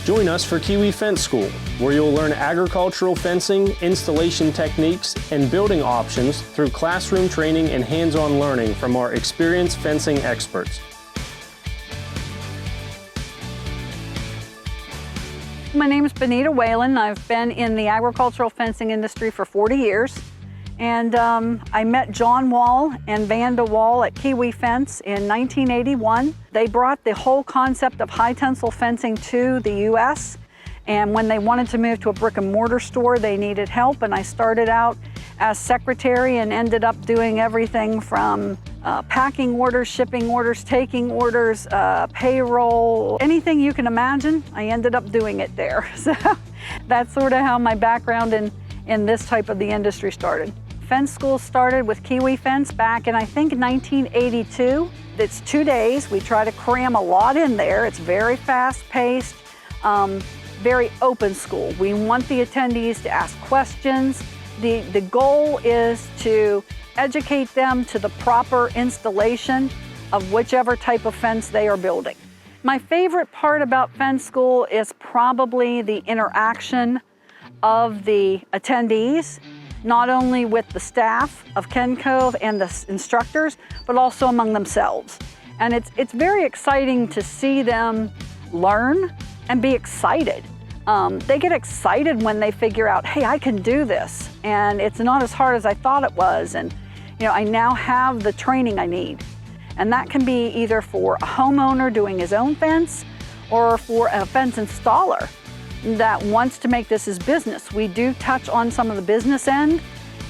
Join us for KIWI Fence School, where you'll learn agricultural fencing, installation techniques, and building options through classroom training and hands-on learning from our experienced fencing experts. My name is Benita Whalen. I've been in the agricultural fencing industry for 40 years. And I met John Wall and Vanda Wall at KIWI Fence in 1981. They brought the whole concept of high-tensile fencing to the U.S. And when they wanted to move to a brick and mortar store, they needed help. And I started out as secretary and ended up doing everything from packing orders, shipping orders, taking orders, payroll, anything you can imagine, I ended up doing it there. So that's sort of how my background in this type of the industry started. Fence school started with KIWI Fence back in, I think, 1982. It's 2 days. We try to cram a lot in there. It's very fast-paced, very open school. We want the attendees to ask questions. The goal is to educate them to the proper installation of whichever type of fence they are building. My favorite part about fence school is probably the interaction of the attendees, not only with the staff of Kencove and the instructors, but also among themselves. And it's very exciting to see them learn and be excited. They get excited when they figure out, hey, I can do this, and it's not as hard as I thought it was, and I now have the training I need. And that can be either for a homeowner doing his own fence or for a fence installer that wants to make this his business. We do touch on some of the business end,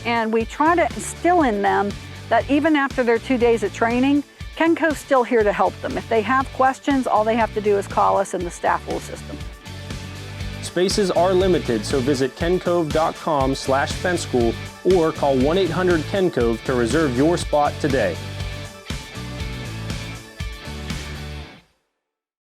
and we try to instill in them that even after their 2 days of training, Kencove's still here to help them. If they have questions, all they have to do is call us and the staff will assist them. Spaces are limited, so visit kencove.com/fence school or call 1-800-KENCOVE to reserve your spot today.